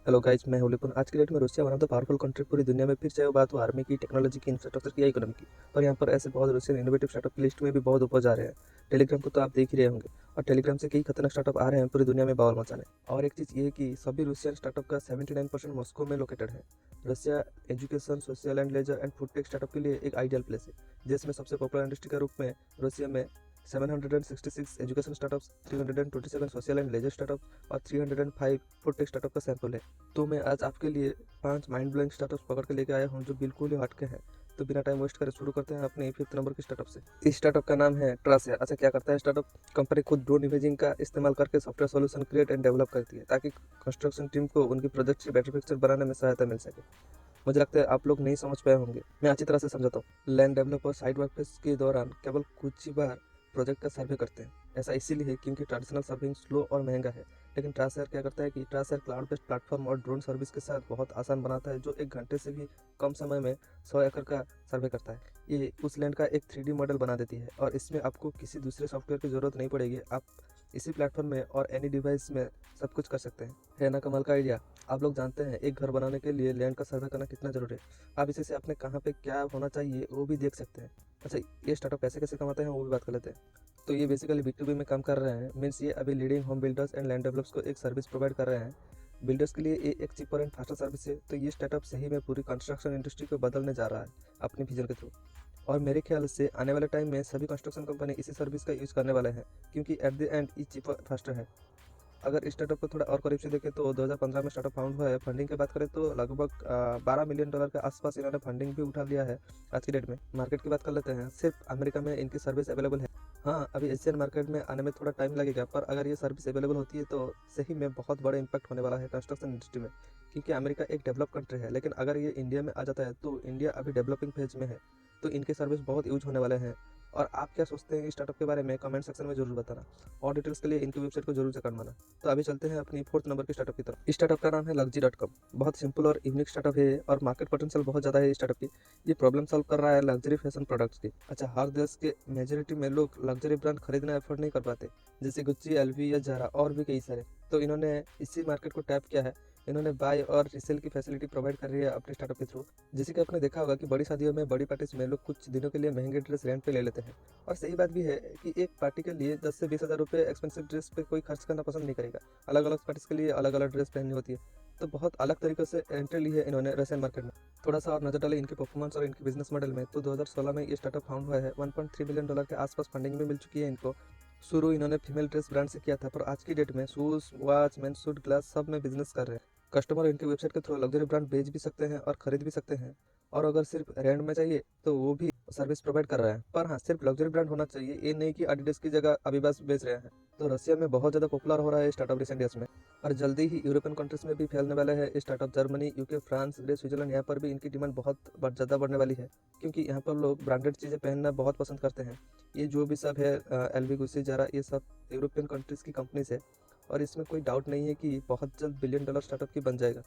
Hello guys, मैं हूँ लिपुन। आज की डेट में Russia one of the powerful country पूरी दुनिया में। फिर चाहे वो बात हो आर्मी की, टेक्नोलॉजी की, इंफ्रास्ट्रक्चर की या इकोनॉमी की। पर यहाँ पर ऐसे बहुत रूसियन इनोवेटिव स्टार्टअप की लिस्ट में भी बहुत ऊपर जा रहे हैं। टेलीग्राम को तो आप देख ही रहे होंगे, और टेलीग्राम से कई खतरनाक स्टार्टअप आ रहे हैं पूरी दुनिया में बवाल मचाने। और एक चीज़ ये है कि सभी रूसियन स्टार्टअप का 79% मॉस्को में लोकेटेड है। Russia education, social and leisure and food tech startup के लिए एक आइडियल प्लेस है। देश में सबसे पॉपुलर इंडस्ट्री के रूप में रसिया में 766 education startups, 327 social and leisure startup और 305 फूड टेक स्टार्टअप का सैंपल है। तो मैं आज आपके लिए 5 माइंड ब्लोइंग स्टार्टअप्स पकड़ के लेके आया हूँ जो बिल्कुल ही हटके हैं। तो बिना टाइम वेस्ट करे शुरू करते हैं अपने 5th नंबर के स्टार्टअप से। इस स्टार्टअप का नाम है ट्रासेयर। अच्छा, क्या करता है स्टार्टअप? कंपनी खुद ड्रोन इमेजिंग का इस्तेमाल करके software solution create and develop करती है ताकि कंस्ट्रक्शन टीम को उनकी प्रोजेक्ट से बेटर पिक्चर बनाने में सहायता मिल सके। मुझे लगता है आप लोग नहीं समझ पाए होंगे, मैं अच्छी तरह से समझाता हूँ। लैंड डेवलपर साइट वर्कफेस के दौरान केवल कुछ ही बार प्रोजेक्ट का सर्वे करते हैं। ऐसा इसीलिए है क्योंकि ट्रेडिशनल सर्विंग स्लो और महंगा है। लेकिन ट्रासेयर क्या करता है कि ट्रासेयर क्लाउड बेस्ड प्लेटफॉर्म और ड्रोन सर्विस के साथ बहुत आसान बनाता है, जो 1 घंटे से भी कम समय में 100 एकड़ का सर्वे करता है। ये उस लैंड का एक 3D मॉडल बना देती है और इसमें आपको किसी दूसरे सॉफ्टवेयर की ज़रूरत नहीं पड़ेगी। आप इसी प्लेटफॉर्म में और एनी डिवाइस में सब कुछ कर सकते हैं। है ना कमाल का आइडिया? आप लोग जानते हैं एक घर बनाने के लिए लैंड का सर्वे करना कितना जरूरी है। आप इसे से अपने कहाँ पे क्या होना चाहिए वो भी देख सकते हैं। अच्छा, ये स्टार्टअप पैसे कैसे कमाते हैं वो भी बात कर लेते हैं। तो ये बेसिकली B2B में काम कर रहे हैं। मीन्स ये अभी leading home builders and land developers को एक सर्विस प्रोवाइड कर रहे हैं। बिल्डर्स के लिए ये एक चीपर एंड फास्टर सर्विस है। तो ये स्टार्टअप सही में पूरी कंस्ट्रक्शन इंडस्ट्री को बदलने जा रहा है अपनी विजन के थ्रू। और मेरे ख्याल से आने वाले टाइम में सभी कंस्ट्रक्शन कंपनी इसी सर्विस का यूज़ करने वाले हैं, क्योंकि एट द एंड ये चीपर फास्टर है। अगर इस स्टार्टअप को थोड़ा और करीब से देखें तो 2015 में स्टार्टअप फाउंड हुआ है। फंडिंग की बात करें तो लगभग $12 मिलियन के आसपास इन्होंने फंडिंग भी उठा लिया है आज की डेट में। मार्केट की बात कर लेते हैं, सिर्फ अमेरिका में इनकी सर्विस अवेलेबल है। हाँ, अभी एशियन मार्केट में आने में थोड़ा टाइम लगेगा, पर अगर ये सर्विस अवेलेबल होती है तो सही में बहुत बड़ा इम्पैक्ट होने वाला है कंस्ट्रक्शन इंडस्ट्री में। क्योंकि अमेरिका एक डेवलप कंट्री है, लेकिन अगर ये इंडिया में आ जाता है तो इंडिया अभी डेवलपिंग फेज में है, तो इनके सर्विस बहुत यूज होने वाले हैं। और आप क्या सोचते हैं इस स्टार्टअप के बारे में कमेंट सेक्शन में जरूर बताना, और डिटेल्स के लिए इनकी वेबसाइट को जरूर चेक करवाना। तो अभी चलते हैं अपनी 4th नंबर के स्टार्टअप की तरफ। इस स्टार्टअप का नाम है Luxury.com। बहुत सिंपल और यूनिक स्टार्टअप है और मार्केट पोटेंशियल बहुत ज़्यादा है इस स्टार्टअप की। ये प्रॉब्लम सॉल्व कर रहा है लग्जरी फैशन प्रोडक्ट्स की। अच्छा, हर देश के मेजोरिटी में लोग लग्जरी ब्रांड खरीदना अफोर्ड नहीं कर पाते, जैसे गुच्ची, LV या जारा और भी कई सारे। तो इन्होंने इसी मार्केट को टैप किया है। इन्होंने बाय और रीसेल की फैसिलिटी प्रोवाइड कर रही है अपने स्टार्टअप के थ्रू। जैसे कि आपने देखा होगा कि बड़ी शादियों में, बड़ी पार्टीज में लोग कुछ दिनों के लिए महंगे ड्रेस रेंट पे ले लेते हैं। और सही बात भी है कि एक पार्टी के लिए 10 से 20 हज़ार रुपये एक्सपेंसिव ड्रेस पे कोई खर्च करना पसंद नहीं करेगा। अलग अलग पार्टीज के लिए अलग अलग ड्रेस पहननी होती है। तो बहुत अलग तरीके से एंट्री ली है इन्होंने रशियन मार्केट में। थोड़ा सा और नजर डाले इनके परफॉर्मेंस और इनके बिजनेस मॉडल में, तो 2016 में ये स्टार्टअप फाउंड हुआ है। $1.3 बिलियन के आसपास फंडिंग भी मिल चुकी है इनको। शुरू इन्होंने फीमेल ड्रेस ब्रांड से किया था, पर आज की डेट में shoes, watch, main suit, glass सब में बिजनेस कर रहे हैं। कस्टमर इनकी वेबसाइट के थ्रू लग्जरी ब्रांड बेच भी सकते हैं और खरीद भी सकते हैं। और अगर सिर्फ रेंट में चाहिए तो वो भी सर्विस प्रोवाइड कर रहा है। पर हाँ, सिर्फ लग्जरी ब्रांड होना चाहिए, ये नहीं कि एडिडास की जगह अभिबास बेच रहे हैं। तो रशिया में बहुत ज़्यादा पॉपुलर हो रहा है स्टार्टअप रिसेंट ईयर्स में, और जल्दी ही यूरोपियन कंट्रीज में भी फैलने वाला है startup. Germany, UK, France, grace, Switzerland, यहाँ पर भी इनकी डिमांड बहुत ज़्यादा बढ़ने वाली है, क्योंकि यहाँ पर लोग ब्रांडेड चीज़ें पहनना बहुत पसंद करते हैं। ये जो भी सब है, LV, गुस्सी, जारा, ये सब यूरोपियन कंट्रीज़ की कंपनीज है। और इसमें कोई डाउट नहीं है कि बहुत जल्द $1 बिलियन स्टार्टअप की बन जाएगा।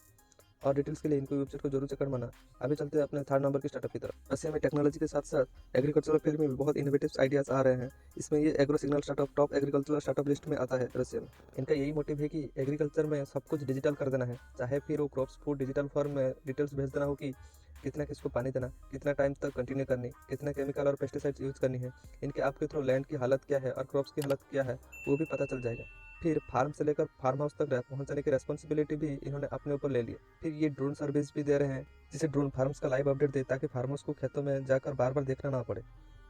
और डिटेल्स के लिए इनकी वेबसाइट को जरूर चेक करवाना। अभी चलते हैं अपने 3rd नंबर की स्टार्टअप की तरफ। रशिया में टेक्नोलॉजी के साथ साथ एग्रीकल्चरल फील्ड में भी बहुत इनोवेटिव आइडियाज आ रहे हैं। इसमें ये agro signal startup top agricultural startup list में आता है रशिया में। इनका यही मोटिव है कि एग्रीकल्चर में सब कुछ डिजिटल कर देना है, चाहे फिर वो क्रॉप्स फूड डिजिटल फॉर्म में डिटेल्स भेज देना हो कि कितना किसको पानी देना, कितना टाइम तक कंटिन्यू करनी, कितना केमिकल और पेस्टिसाइड्स यूज करनी है। इनके ऐप के थ्रू लैंड की हालत क्या है और क्रॉप्स की हालत क्या है वो भी पता चल जाएगा। फिर फार्म से लेकर फार्म हाउस तक पहुंचाने की रेस्पॉन्सिबिलिटी भी इन्होंने अपने ऊपर ले ली है। फिर ये ड्रोन सर्विस भी दे रहे हैं, जिसे ड्रोन फार्म्स का लाइव अपडेट दे, ताकि फार्मर्स को खेतों में जाकर बार बार देखना ना पड़े।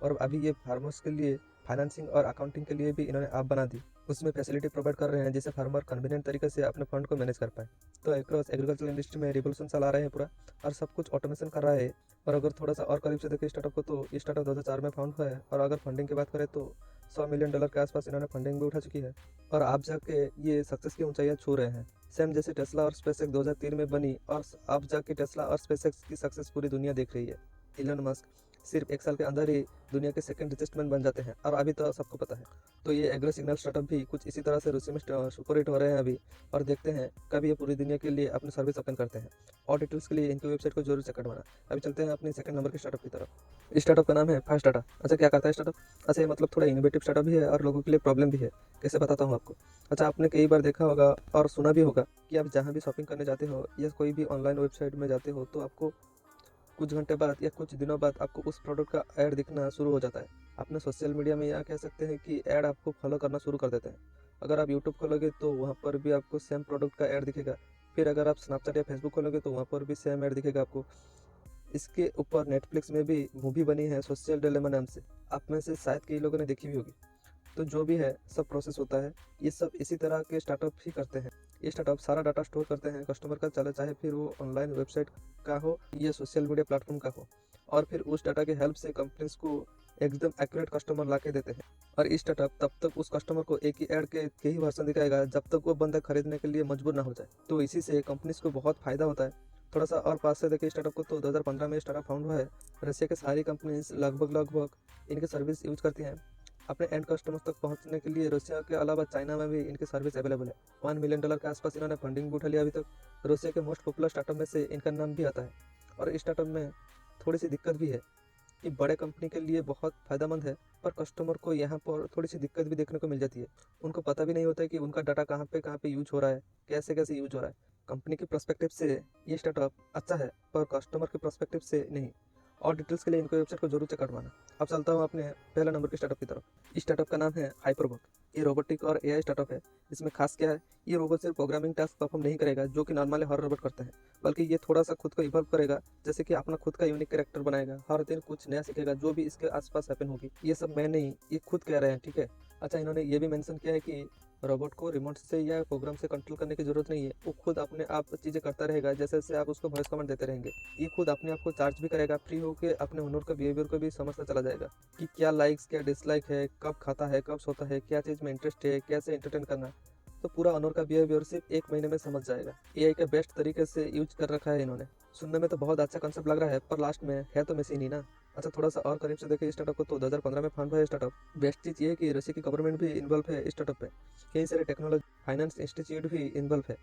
और अभी ये फार्मर्स के लिए फाइनेंसिंग और अकाउंटिंग के लिए भी इन्होंने ऐप बना दी। उसमें फैसिलिटी प्रोवाइड कर रहे हैं जिससे फार्मर कन्वीनियंट तरीके से अपने फंड को मैनेज कर पाए। तो एक्रॉस एग्रीकल्चर इंडस्ट्री में रिवोल्यूशन चला रहे हैं पूरा, और सब कुछ ऑटोमेशन कर रहा है। और अगर थोड़ा सा और करीब से देखें स्टार्टअप को, तो ये स्टार्टअप 2004 में फाउंड हुआ है। और अगर फंडिंग की बात करें तो $100 मिलियन के आसपास इन्होंने फंडिंग भी उठा चुकी है। और आप जाके ये सक्सेस की ऊंचाइयां छू रहे हैं, सेम जैसे टेस्ला और स्पेसएक्स 2003 में बनी, और अब जाके टेस्ला और स्पेसएक्स की सक्सेस पूरी दुनिया देख रही है। इलन मस्क सिर्फ 1 साल के अंदर ही दुनिया के सेकंड रिचेस्ट मैन बन जाते हैं, और अभी तो सबको पता है। तो ये एग्रो सिग्नल स्टार्टअप भी कुछ इसी तरह से रूसी में सुपर हिट हो रहे हैं अभी, और देखते हैं कभी ये पूरी दुनिया के लिए अपनी सर्विस ओपन करते हैं। और डिटेल्स के लिए इनकी वेबसाइट को जरूर चेक करवाना। अभी चलते हैं अपने सेकंड नंबर के स्टार्टअप की तरफ। इस स्टार्टअप का नाम है फास्ट डाटा। अच्छा, क्या करता है स्टार्टअप? अच्छा, ये मतलब थोड़ा इनोवेटिव स्टार्टअप भी है और लोगों के लिए प्रॉब्लम भी है। कैसे बताता हूँ आपको। अच्छा, आपने कई बार देखा होगा और सुना भी होगा कि आप जहाँ भी शॉपिंग करने जाते हो या कोई भी ऑनलाइन वेबसाइट में जाते हो, तो आपको कुछ घंटे बाद या कुछ दिनों बाद आपको उस प्रोडक्ट का ऐड दिखना शुरू हो जाता है। आपने सोशल मीडिया में या कह सकते हैं कि ऐड आपको फॉलो करना शुरू कर देते हैं। अगर आप यूट्यूब खोलोगे तो वहाँ पर भी आपको सेम प्रोडक्ट का ऐड दिखेगा। फिर अगर आप स्नैपचैट या फेसबुक खोलोगे तो वहाँ पर भी सेम ऐड दिखेगा आपको। इसके ऊपर नेटफ्लिक्स में भी मूवी बनी है सोशल डिलेमा नाम से, आप में से शायद कई लोगों ने देखी भी होगी। तो जो भी है सब प्रोसेस होता है, ये सब इसी तरह के स्टार्टअप ही करते हैं। ये स्टार्टअप सारा डाटा स्टोर करते हैं कस्टमर का, चले चाहे फिर वो ऑनलाइन वेबसाइट का हो या सोशल मीडिया प्लेटफॉर्म का हो, और फिर उस डाटा के हेल्प से कंपनीज को एकदम एक्यूरेट कस्टमर ला के देते हैं। और इस स्टार्टअप तब तक उस कस्टमर को एक ही ऐड के ही वर्जन दिखाएगा जब तक वो बंदा खरीदने के लिए मजबूर ना हो जाए। तो इसी से कंपनीज को बहुत फायदा होता है। थोड़ा सा और पास से देखिए स्टार्टअप को, तो 2015 में स्टार्टअप फाउंड हुआ है। रशिया के सारी कंपनीज लगभग इनके सर्विस यूज करती हैं। अपने एंड कस्टमर्स तक पहुंचने के लिए रशिया के अलावा चाइना में भी इनकी सर्विस अवेलेबल है। $1 मिलियन के आसपास इन्होंने फंडिंग भी उठा लिया अभी तक। रशिया के मोस्ट पॉपुलर स्टार्टअप में से इनका नाम भी आता है। और इस स्टार्टअप में थोड़ी सी दिक्कत भी है कि बड़े कंपनी के लिए बहुत फायदेमंद है, पर कस्टमर को यहाँ पर थोड़ी सी दिक्कत भी देखने को मिल जाती है। उनको पता भी नहीं होता है कि उनका डाटा कहाँ पे यूज हो रहा है, कैसे कैसे यूज हो रहा है। कंपनी के पर्सपेक्टिव से ये स्टार्टअप अच्छा है, पर कस्टमर के पर्सपेक्टिव से नहीं। और डिटेल्स के लिए इनको वेबसाइट को जरूर चेक करवाना। अब चलता हूँ अपने पहला नंबर के स्टार्टअप की तरफ। इस स्टार्टअप का नाम है हाइपरबोट। ये रोबोटिक और एआई स्टार्टअप है। इसमें खास क्या है, ये रोबोट सिर्फ प्रोग्रामिंग टास्क परफॉर्म नहीं करेगा जो कि नॉर्मली हर रोबोट करते हैं, बल्कि ये थोड़ा सा खुद को इवॉल्व करेगा। जैसे कि अपना खुद का यूनिक कैरेक्टर बनाएगा, हर दिन कुछ नया सीखेगा जो भी इसके आसपास हैपन होगी। ये सब मैं नहीं, ये खुद कह रहे हैं, ठीक है। अच्छा, इन्होंने ये भी मेंशन किया है कि रोबोट को रिमोट से या प्रोग्राम से कंट्रोल करने की जरूरत नहीं है। वो खुद अपने आप चीज़ें करता रहेगा, जैसे जैसे आप उसको वॉइस कमांड देते रहेंगे। ये खुद अपने आप को चार्ज भी करेगा, फ्री होकर अपने हुनर का बिहेवियर को भी समझता चला जाएगा कि क्या लाइक्स क्या डिसलाइक है, कब खाता है कब सोता है, क्या चीज़ में इंटरेस्ट है, कैसे एंटरटेन करना है। तो पूरा ऑनर का बिहेवियर सिर्फ 1 महीने में समझ जाएगा। एआई का बेस्ट तरीके से यूज कर रखा है इन्होंने। सुनने में तो बहुत अच्छा कंसेप्ट लग रहा है, पर लास्ट में है तो मशीन ही ना। अच्छा, थोड़ा सा और करीब से देखें इस स्टार्टअप को, तो 2015 में फाउंड हुआ है स्टार्टअप। बेस्ट चीज़ ये है कि रशिया की गवर्नमेंट भी इन्वॉल्व है इस स्टार्टअप पे। कई सारे टेक्नोलॉजी फाइनेंस इंस्टीट्यूट भी इन्वॉल्व है।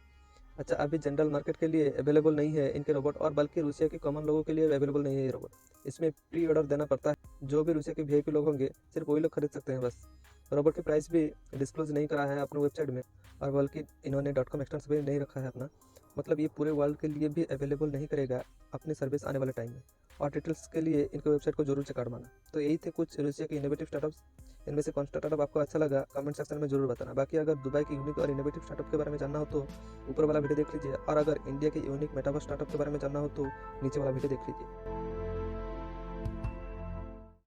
अच्छा, अभी जनरल मार्केट के लिए अवेलेबल नहीं है इनके रोबोट, और बल्कि रूसिया के कॉमन लोगों के लिए अवेलेबल नहीं है ये रोबोट। इसमें प्री ऑर्डर देना पड़ता है। जो भी रूसिया के वीआईपी लोग होंगे सिर्फ वही लोग खरीद सकते हैं बस। रोबोट की प्राइस भी डिस्क्लोज नहीं करा है अपनी वेबसाइट में, और बल्कि इन्होंने .com एक्सटेंस भी नहीं रखा है अपना। मतलब ये पूरे वर्ल्ड के लिए भी अवेलेबल नहीं करेगा अपनी सर्विस आने वाले टाइम में। और डिटेल्स के लिए इनकी वेबसाइट को जरूर चेक करवाना। तो यही थे कुछ रूसिया के इनोवेटिव स्टार्टअप्स। इनमें से कौन सा स्टार्टअप आपको अच्छा लगा कमेंट सेक्शन में जरूर बताना। बाकी अगर दुबई के यूनिक और इनोवेटिव स्टार्टअप के बारे में जानना हो तो ऊपर वाला वीडियो देख लीजिए, और अगर इंडिया के यूनिक मेटावर्स स्टार्टअप के बारे में जानना हो तो नीचे वाला वीडियो देख लीजिए।